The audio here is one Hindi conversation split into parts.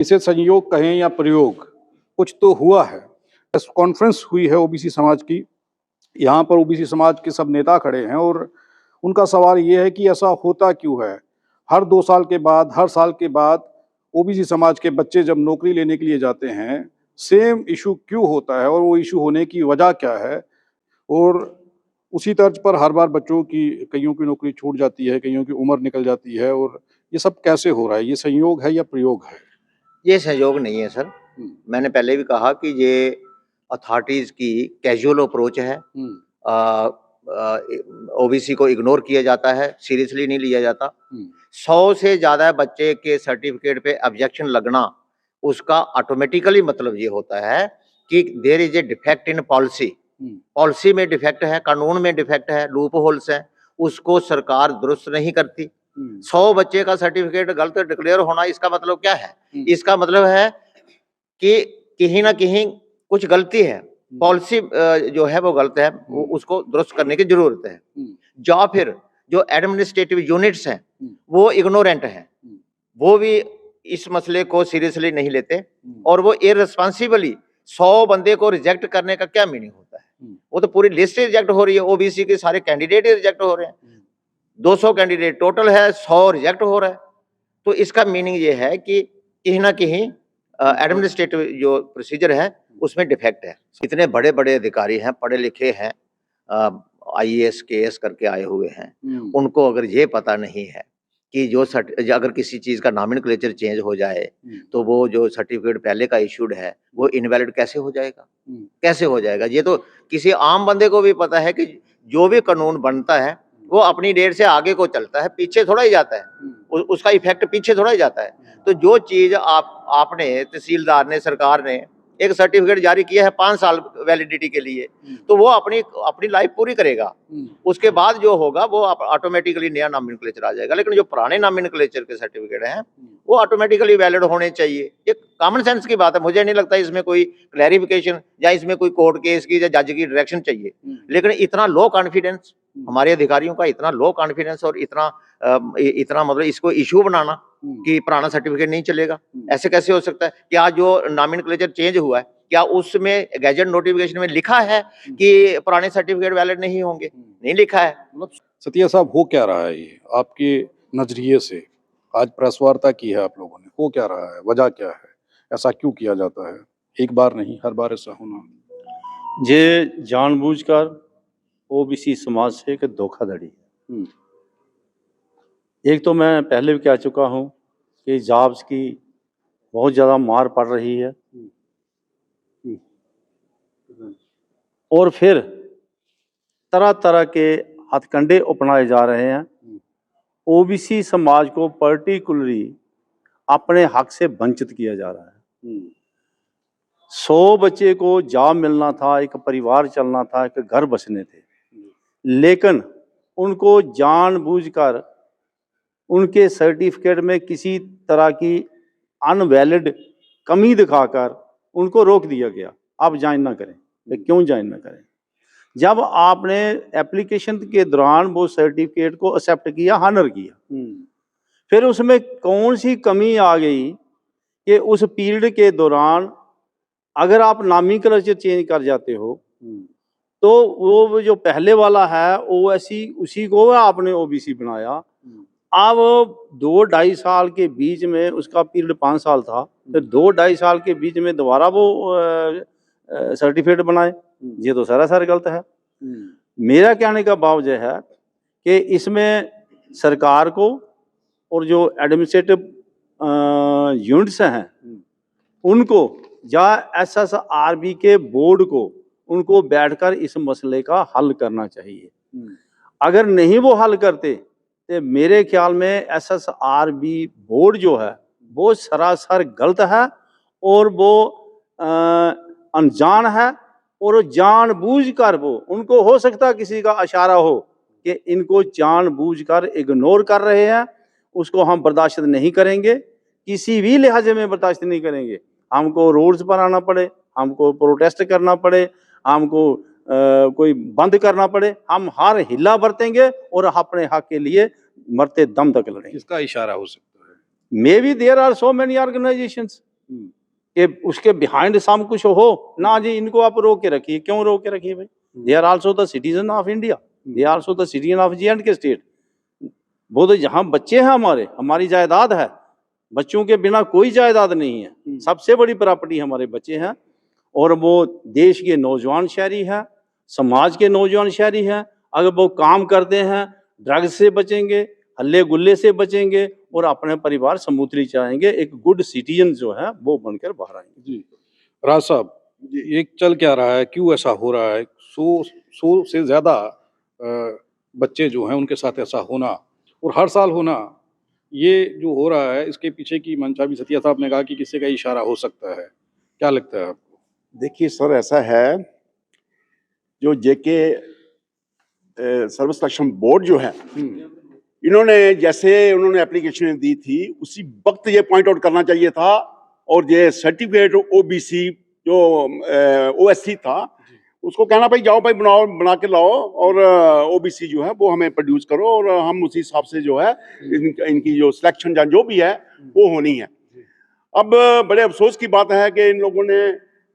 इसे संयोग कहें या प्रयोग, कुछ तो हुआ है। प्रेस कॉन्फ्रेंस हुई है ओबीसी समाज की। यहाँ पर ओबीसी समाज के सब नेता खड़े हैं और उनका सवाल ये है कि ऐसा होता क्यों है। हर 2 साल के बाद, हर साल के बाद ओबीसी समाज के बच्चे जब नौकरी लेने के लिए जाते हैं, सेम इशू क्यों होता है और वो इशू होने की वजह क्या है। और उसी तर्ज पर हर बार बच्चों की, कईयों की नौकरी छूट जाती है, कईयों की उम्र निकल जाती है। और ये सब कैसे हो रहा है? ये संयोग है या प्रयोग है? ये सहयोग नहीं है सर। मैंने पहले भी कहा कि ये अथॉरिटीज की कैजुअल अप्रोच है। ओबीसी को इग्नोर किया जाता है, सीरियसली नहीं लिया जाता। 100 से ज्यादा बच्चे के सर्टिफिकेट पे ऑब्जेक्शन लगना, उसका ऑटोमेटिकली मतलब ये होता है कि there is a defect in policy. Policy में डिफेक्ट है, कानून में डिफेक्ट है, लूप होल्स है, उसको सरकार दुरुस्त नहीं करती। 100 बच्चे का सर्टिफिकेट गलत डिक्लेयर होना, इसका मतलब क्या है? इसका मतलब है कि कहीं ना कहीं कुछ गलती है, पॉलिसी जो है वो गलत है, वो उसको दुरुस्त करने की जरूरत है। या फिर जो एडमिनिस्ट्रेटिव यूनिट्स हैं वो इग्नोरेंट हैं, वो भी इस मसले को सीरियसली नहीं लेते और वो इररिस्पांसिबली 100 बंदे को रिजेक्ट करने का क्या मीनिंग होता है? वो तो पूरी लिस्ट रिजेक्ट हो रही है, ओबीसी के सारे कैंडिडेट रिजेक्ट हो रहे हैं। 200 कैंडिडेट टोटल है, 100 रिजेक्ट हो रहा है। तो इसका मीनिंग ये है कि कहीं ना कहीं एडमिनिस्ट्रेटिव जो प्रोसीजर है उसमें डिफेक्ट है। इतने बड़े बड़े अधिकारी हैं, पढ़े लिखे हैं, आईएएस केएस करके आए हुए हैं, उनको अगर ये पता नहीं है कि जो अगर किसी चीज का नॉमेनक्लेचर चेंज हो जाए तो वो जो सर्टिफिकेट पहले का इशूड है वो इनवैलिड कैसे हो जाएगा? कैसे हो जाएगा? ये तो किसी आम बंदे को भी पता है कि जो भी कानून बनता है वो अपनी डेट से आगे को चलता है, पीछे थोड़ा ही जाता है। उसका इफेक्ट पीछे थोड़ा ही जाता है। तो जो चीज आपने, तहसीलदार ने, सरकार ने एक सर्टिफिकेट जारी किया है 5 साल वैलिडिटी के लिए, तो वो अपनी लाइफ पूरी करेगा। उसके बाद जो होगा वो ऑटोमेटिकली नया नॉमेनक्लेचर आ जाएगा। लेकिन जो पुराने नॉमेनक्लेचर के सर्टिफिकेट हैं वो ऑटोमेटिकली वैलिड होने चाहिए। ये कॉमन सेंस की बात है, मुझे नहीं लगता इसमें कोई क्लैरिफिकेशन या इसमें कोई कोर्ट केस की या जज की डायरेक्शन चाहिए। लेकिन इतना लो कॉन्फिडेंस, हमारे अधिकारियों का इतना लो कॉन्फिडेंस और इतना मतलब इसको इशू बनाना कि पुराना सर्टिफिकेट नहीं चलेगा, ऐसे कैसे हो सकता है? क्या जो नॉमेनक्लेचर चेंज हुआ है, क्या उसमें गैजेट नोटिफिकेशन में लिखा है कि पुराने सर्टिफिकेट वैलिड नहीं होंगे? नहीं लिखा है। मतलब सतिया साहब, हो क्या रहा है ये आपके नजरिए से? आज प्रेस वार्ता की है आप लोगों ने, हो क्या रहा है? वजह क्या है? ऐसा क्यों किया जाता है? एक बार नहीं, हर बार ऐसा होना। ये जानबूझकर ओबीसी समाज से एक धोखाधड़ी है। एक तो मैं पहले भी कह चुका हूँ कि जॉब्स की बहुत ज़्यादा मार पड़ रही है और फिर तरह तरह के हथकंडे अपनाए जा रहे हैं ओबीसी समाज को पर्टिकुलरली अपने हक से वंचित किया जा रहा है। 100 बच्चे को जॉब मिलना था, एक परिवार चलना था, एक घर बसने थे, लेकिन उनको जानबूझकर उनके सर्टिफिकेट में किसी तरह की अनवैलिड कमी दिखाकर उनको रोक दिया गया। आप ज्वाइन ना करें। क्यों ज्वाइन ना करें? जब आपने एप्लीकेशन के दौरान वो सर्टिफिकेट को एक्सेप्ट किया, हॉनर किया, फिर उसमें कौन सी कमी आ गई कि उस पीरियड के दौरान अगर आप नॉमेनक्लेचर चेंज कर जाते हो तो वो जो पहले वाला है ओएससी, उसी को आपने ओबीसी बनाया। अब 2-2.5 साल के बीच में, उसका पीरियड 5 साल था, तो 2-2.5 साल के बीच में दोबारा वो सर्टिफिकेट बनाए। ये तो सरासर गलत है। मेरा कहने का भाव यह है कि इसमें सरकार को और जो एडमिनिस्ट्रेटिव यूनिट्स हैं उनको या एसएसआरबी के बोर्ड को, उनको बैठकर इस मसले का हल करना चाहिए। अगर नहीं वो हल करते तो मेरे ख्याल में एसएसआरबी बोर्ड जो है वो सरासर गलत है और वो अनजान है और जानबूझकर वो, उनको हो सकता है किसी का इशारा हो कि इनको जानबूझकर इग्नोर कर रहे हैं, उसको हम बर्दाश्त नहीं करेंगे, किसी भी लिहाजे में बर्दाश्त नहीं करेंगे। हमको रोड्स पर आना पड़े, हमको प्रोटेस्ट करना पड़े, हमको कोई बंद करना पड़े, हम हर हिला बरतेंगे और अपने हक के लिए मरते दम तक लड़ेंगे। इसका इशारा हो सकता है। Maybe there are so many organisations कि उसके बिहाइंड सम कुछ हो ना जी, इनको आप रोक के रखिए। क्यों रोक के रखिए भाई? They are also the citizen of India, they are also the citizen of J&K state. वो तो यहाँ बच्चे हैं, हमारी जायदाद है। बच्चों के बिना कोई जायदाद नहीं है। सबसे बड़ी प्रॉपर्टी हमारे बच्चे हैं, और वो देश के नौजवान शहरी हैं, समाज के नौजवान शहरी हैं। अगर वो काम करते हैं, ड्रग्स से बचेंगे, हल्ले गुल्ले से बचेंगे और अपने परिवार स्मूथली चलाएंगे, एक गुड सिटीजन जो है वो बनकर बाहर आएंगे। जी राज साहब, ये चल क्या रहा है, क्यों ऐसा हो रहा है? 100 से ज्यादा बच्चे जो हैं उनके साथ ऐसा होना, और हर साल होना, ये जो हो रहा है इसके पीछे की मंशा भी सतिया साहब ने कहा कि किसी का इशारा हो सकता है। क्या लगता है आपको? देखिए सर, ऐसा है, जो जेके सर्विस सिलेक्शन बोर्ड जो है, इन्होंने जैसे उन्होंने एप्लीकेशन दी थी उसी वक्त ये पॉइंट आउट करना चाहिए था, और ये सर्टिफिकेट ओबीसी जो ओएससी था उसको कहना भाई जाओ भाई बना के लाओ, और ओबीसी जो है वो हमें प्रोड्यूस करो, और हम उसी हिसाब से जो है इनकी जो सिलेक्शन जो भी है वो होनी है। अब बड़े अफसोस की बात है कि इन लोगों ने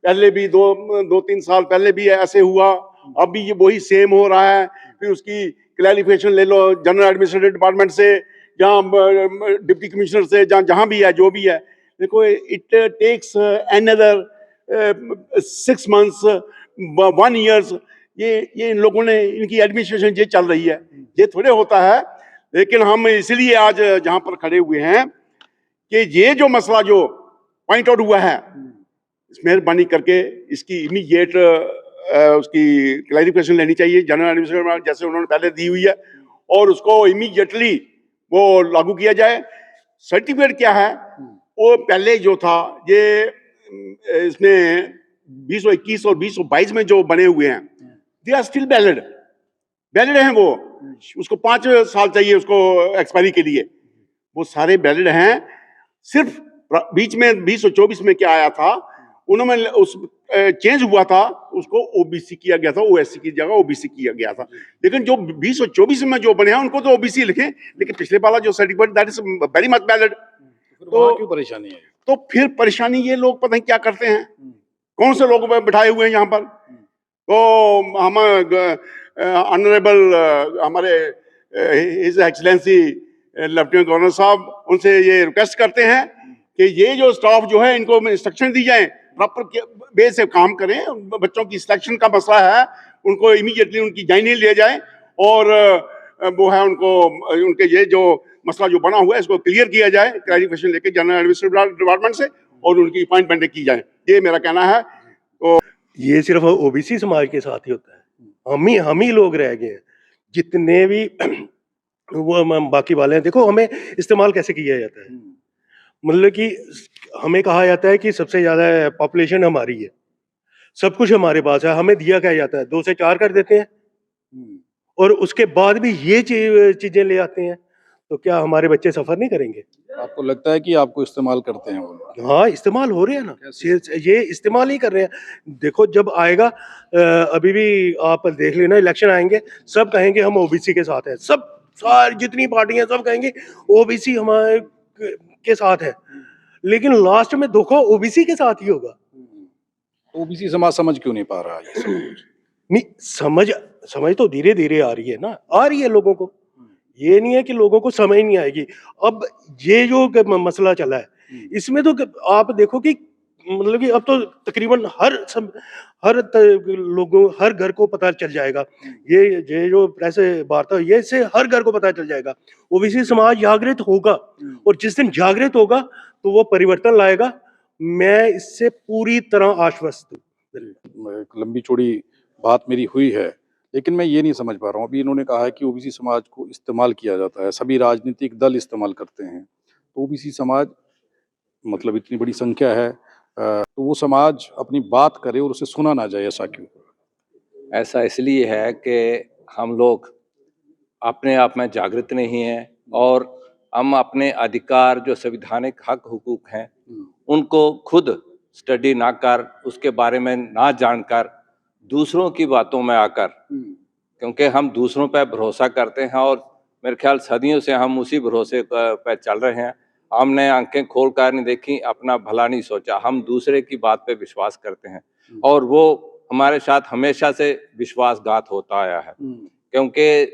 पहले भी दो तीन साल पहले भी ऐसे हुआ, अब भी ये वही सेम हो रहा है। फिर उसकी क्लैरिफिकेशन ले लो जनरल एडमिनिस्ट्रेटिव डिपार्टमेंट से, जहाँ डिप्टी कमिश्नर से, जहाँ भी है, जो भी है। देखो, it takes another 6 months 1 years, ये इन लोगों ने, इनकी एडमिनिस्ट्रेशन ये चल रही है, ये थोड़े होता है। लेकिन हम इसलिए आज जहाँ पर खड़े हुए हैं कि ये जो मसला जो पॉइंट आउट हुआ है, मेहरबानी करके इसकी इमीडिएट उसकी क्लैरिफिकेशन लेनी चाहिए जनरल एडमिनिस्ट्रेटर, जैसे उन्होंने पहले दी हुई है, और उसको इमीडिएटली वो लागू किया जाए। सर्टिफिकेट क्या है, वो पहले जो था ये इसमें 2021 और 2022 में जो बने हुए हैं, दे आर स्टिल वैलिड हैं वो। उसको 5 साल चाहिए उसको एक्सपायरी के लिए, वो सारे वैलिड हैं। सिर्फ बीच में 2024 में क्या आया था, उन्होंने उस चेंज हुआ था, उसको ओबीसी किया गया था, ओएससी की जगह ओबीसी किया गया था। लेकिन जो 2024 में जो बने हैं उनको तो ओबीसी लिखें, लेकिन पिछले वाला जो certificate that is very much valid. तो क्यों परेशानी है? तो फिर परेशानी ये लोग पता नहीं क्या करते हैं, कौन से लोग बिठाए हुए हैं यहाँ पर। तो हम ऑनरेबल हमारे हिज एक्सीलेंसी लेफ्टिनेंट गवर्नर साहब, उनसे ये रिक्वेस्ट करते हैं कि ये जो स्टाफ जो है इनको इंस्ट्रक्शन दी जाए, प्रॉपर वे से काम करें। बच्चों की सिलेक्शन का मसला है, उनको इमीडिएटली उनकी ज्वाइनिंग लिया जाए, और वो है उनको उनके ये जो मसला जो बना हुआ है इसको क्लियर किया जाए, क्लैरिफिकेशन लेके जनरल एडमिनिस्ट्रेटिव डिपार्टमेंट से, और उनकी अपॉइंटमेंट की जाए। ये मेरा कहना है। तो ये सिर्फ ओबीसी समाज के साथ ही होता है, हम ही लोग रह गए हैं, जितने भी वो बाकी वाले हैं। देखो हमें इस्तेमाल कैसे किया जाता है, मतलब कि हमें कहा जाता है कि सबसे ज्यादा पॉपुलेशन हमारी है, सब कुछ हमारे पास है, हमें दिया क्या जाता है, 2 से 4 कर देते हैं, और उसके बाद भी ये चीजें ले आते हैं। तो क्या हमारे बच्चे सफर नहीं करेंगे? आपको लगता है कि आपको इस्तेमाल करते हैं वो? हाँ, इस्तेमाल हो रहे हैं ना, ये इस्तेमाल ही कर रहे हैं। देखो जब आएगा, अभी भी आप देख लेना, इलेक्शन आएंगे, सब कहेंगे हम ओबीसी के साथ हैं, सब सारी जितनी पार्टियां सब कहेंगे ओबीसी हमारे के साथ है, लेकिन लास्ट में धोखा ओबीसी के साथ ही होगा। ओबीसी समाज समझ क्यों नहीं पा रहा है ये सब कुछ? नहीं, समझ तो धीरे धीरे आ रही है ना, आ रही है लोगों को, ये नहीं है कि लोगों को समझ नहीं आएगी। अब ये जो मसला चला है, इसमें तो आप देखो कि मतलब कि अब तो तकरीबन हर घर को पता चल जाएगा, ये जो प्रेस वार्ता ये इससे हर घर को पता चल जाएगा। ओबीसी समाज जागृत होगा, और जिस दिन जागृत होगा तो वो परिवर्तन लाएगा, मैं इससे पूरी तरह आश्वस्त हूँ। एक लंबी चौड़ी बात मेरी हुई है, लेकिन मैं ये नहीं समझ पा रहा हूँ। अभी इन्होंने कहा है कि ओबीसी समाज को इस्तेमाल किया जाता है, सभी राजनीतिक दल इस्तेमाल करते हैं। तो ओबीसी समाज मतलब इतनी बड़ी संख्या है, तो वो समाज अपनी बात करे और उसे सुना ना जाए, ऐसा क्यों? ऐसा इसलिए है कि हम लोग अपने आप में जागृत नहीं हैं, और हम अपने अधिकार जो संवैधानिक हक हुकूक हैं उनको खुद स्टडी ना कर, उसके बारे में ना जानकर, दूसरों की बातों में आकर, क्योंकि हम दूसरों पर भरोसा करते हैं, और मेरे ख्याल सदियों से हम उसी भरोसे पर चल रहे हैं। हमने आंखें खोल कर नहीं देखी, अपना भला नहीं सोचा, हम दूसरे की बात पे विश्वास करते हैं और वो हमारे साथ हमेशा से विश्वासघात होता आया है। क्योंकि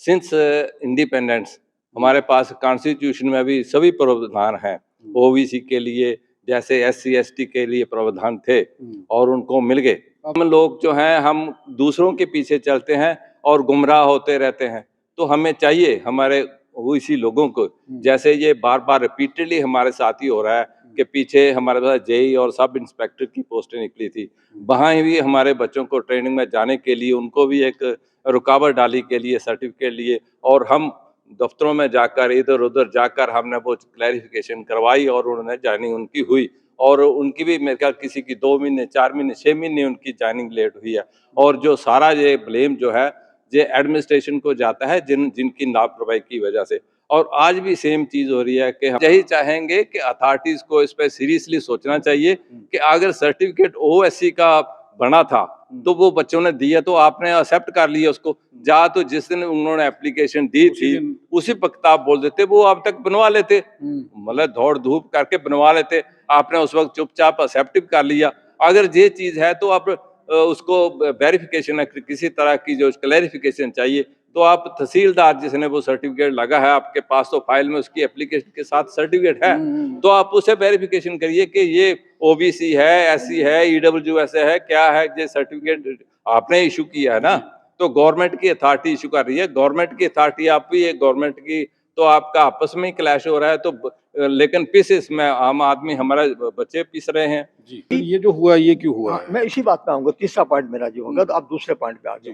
सिंस इंडिपेंडेंस हमारे पास कॉन्स्टिट्यूशन में भी सभी प्रावधान हैं। ओबीसी के लिए जैसे एससी एसटी के लिए प्रावधान थे और उनको मिल गए। हम लोग जो हैं हम दूसरों के पीछे चलते हैं और गुमराह होते रहते हैं। तो हमें चाहिए हमारे ओबीसी लोगों को, जैसे ये बार बार रिपीटेडली हमारे साथ ही हो रहा है कि पीछे हमारे पास जेई और सब इंस्पेक्टर की पोस्टें निकली थी, वहाँ भी हमारे बच्चों को ट्रेनिंग में जाने के लिए उनको भी एक रुकावट डाली के लिए सर्टिफिकेट लिए और हम दफ्तरों में जाकर इधर उधर जाकर हमने वो क्लैरिफिकेशन करवाई और उन्होंने ज्वाइनिंग उनकी हुई और उनकी भी मेरे ख्याल किसी की 2 महीने 4 महीने 6 महीने उनकी ज्वाइनिंग लेट हुई है। और जो सारा ये ब्लेम जो है ये एडमिनिस्ट्रेशन को जाता है जिनकी लापरवाही की वजह से। और आज भी सेम चीज हो रही है कि हम यही चाहेंगे कि अथॉरिटीज को इस पर सीरियसली सोचना चाहिए कि अगर सर्टिफिकेट ओएससी का बना था तो वो बच्चों ने दिया तो आपने एक्सेप्ट कर लिया उसको, जा तो जिस दिन उन्होंने एप्लीकेशन दी थी उसी वक्त आप बोल देते, वो अब तक बनवा लेते, मतलब दौड़ धूप करके बनवा लेते, आपने उस वक्त चुपचाप एक्सेप्ट कर लिया। अगर ये चीज है तो आप उसको वेरिफिकेशन किसी तरह की जो क्लैरिफिकेशन चाहिए तो आप तहसीलदार जिसने वो सर्टिफिकेट लगा है आपके पास तो फाइल में उसकी एप्लीकेशन के साथ सर्टिफिकेट है तो आप उसे वेरिफिकेशन करिए कि ये ओबीसी है, एससी है, ईडब्ल्यूएस है, क्या है, ये सर्टिफिकेट आपने इशू किया है ना, तो गवर्नमेंट की अथॉरिटी इशू कर रही है, गवर्नमेंट की अथॉरिटी आप भी है गवर्नमेंट की, तो आपका आपस में ही क्लैश हो रहा है। तो लेकिन पीसेस में आम आदमी हमारे बच्चे पीस रहे हैं। जी, फिर ये जो हुआ ये क्यों हुआ है? मैं इसी बात पे आऊंगा, तीसरा पॉइंट मेरा जो होगा, तो आप दूसरे पॉइंट पे आ जाओ।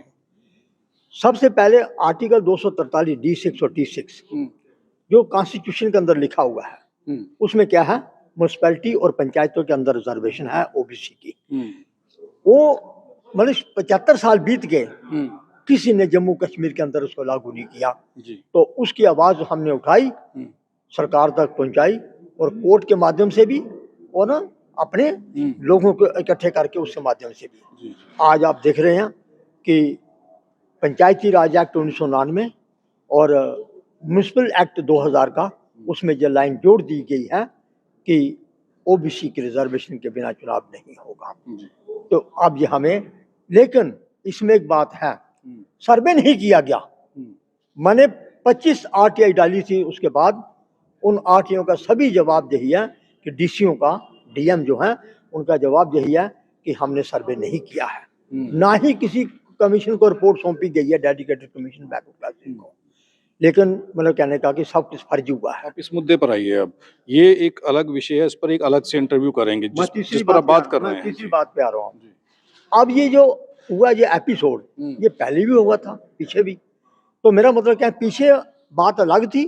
सबसे पहले आर्टिकल 243 D6 और T6 जो कॉन्स्टिट्यूशन के अंदर लिखा हुआ है उसमें क्या है, म्यूनसिपैलिटी और पंचायतों के अंदर रिजर्वेशन है ओबीसी की। वो मतलब 75 साल बीत गए, किसी ने जम्मू कश्मीर के अंदर उसको लागू नहीं किया। तो उसकी आवाज हमने उठाई, सरकार तक पहुंचाई और कोर्ट के माध्यम से भी और ना अपने लोगों को इकट्ठे करके उसके माध्यम से भी। आज आप देख रहे हैं कि पंचायती राज एक्ट 1999 और म्यूनिसिपल एक्ट 2000 का उसमें जो लाइन जोड़ दी गई है कि ओबीसी के रिजर्वेशन के बिना चुनाव नहीं होगा। तो अब ये हमें, लेकिन इसमें एक बात है, सर्वे नहीं किया गया। मैंने 25 आरटीआई डाली थी, उसके बाद उन आरटीओ का सभी जवाब यही है कि डीसीओ का, डीएम जो है उनका जवाब यही है कि हमने सर्वे नहीं किया है, ना ही किसी कमीशन को रिपोर्ट सौंपी गई है, डेडिकेटेड कमीशन बैकअप क्लासेस को। लेकिन मतलब कहने का कि सब कुछ फर्जी हुआ है। आप इस मुद्दे पर आइए। अब ये एक अलग विषय है, इस पर एक अलग से इंटरव्यू करेंगे जिस पर आप बात कर रहे हैं। तीसरी बात पे आ रहा हूँ। अब ये जो हुआ ये एपिसोड, ये पहले भी हुआ था, पीछे भी। तो मेरा मतलब क्या है, पीछे बात अलग थी,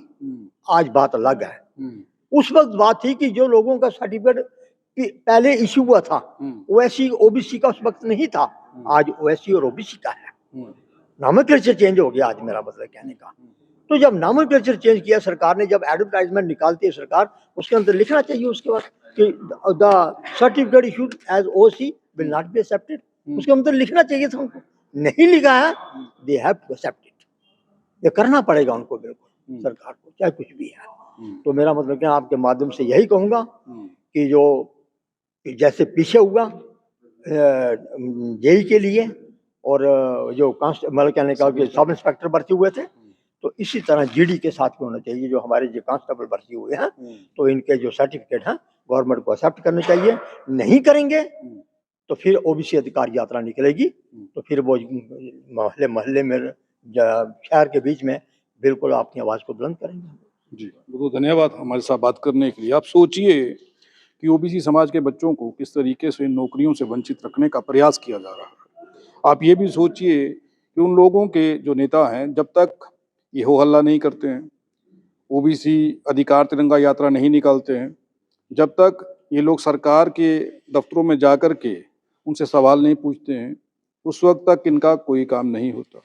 आज बात अलग है। उस वक्त बात थी कि जो लोगों का सर्टिफिकेट पहले इश्यू हुआ था ओएससी ओबीसी का उस वक्त नहीं था, आज ओएससी और ओबीसी का है। नॉमेनक्लेचर चेंज हो गया आज, मेरा मतलब कहने का। तो जब नॉमेनक्लेचर चेंज किया सरकार ने, जब एडवर्टाइजमेंट निकालती है सरकार, उसके अंदर लिखना चाहिए उसके बाद कि the certificate issued as OC will not be accepted, उसके अंदर लिखना चाहिए था उनको। नहीं लिखा है, they have to accept it. ये करना पड़ेगा उनको, बिल्कुल सरकार को, चाहे कुछ भी है। तो मेरा मतलब क्या, आपके माध्यम से यही कहूँगा कि जो जैसे पीछे हुआ जेई के लिए और जो मतलब कहने का कि सब इंस्पेक्टर भर्ती हुए थे, तो इसी तरह जीडी के साथ में होना चाहिए। जो हमारे जो कांस्टेबल भर्ती हुए हैं, तो इनके जो सर्टिफिकेट हैं गवर्नमेंट को एक्सेप्ट करने चाहिए। नहीं करेंगे तो फिर ओबीसी अधिकार यात्रा निकलेगी, तो फिर वो मोहल्ले मोहल्ले में, शहर के बीच में बिल्कुल अपनी आवाज़ को बुलंद करेंगे। जी, बहुत धन्यवाद हमारे साथ बात करने के लिए। आप सोचिए कि ओबीसी समाज के बच्चों को किस तरीके से नौकरियों से वंचित रखने का प्रयास किया जा रहा है। आप ये भी सोचिए कि उन लोगों के जो नेता हैं, जब तक ये हो हल्ला नहीं करते हैं, ओबीसी अधिकार तिरंगा यात्रा नहीं निकालते हैं, जब तक ये लोग सरकार के दफ्तरों में जाकर के उनसे सवाल नहीं पूछते हैं, उस वक्त तक इनका कोई काम नहीं होता।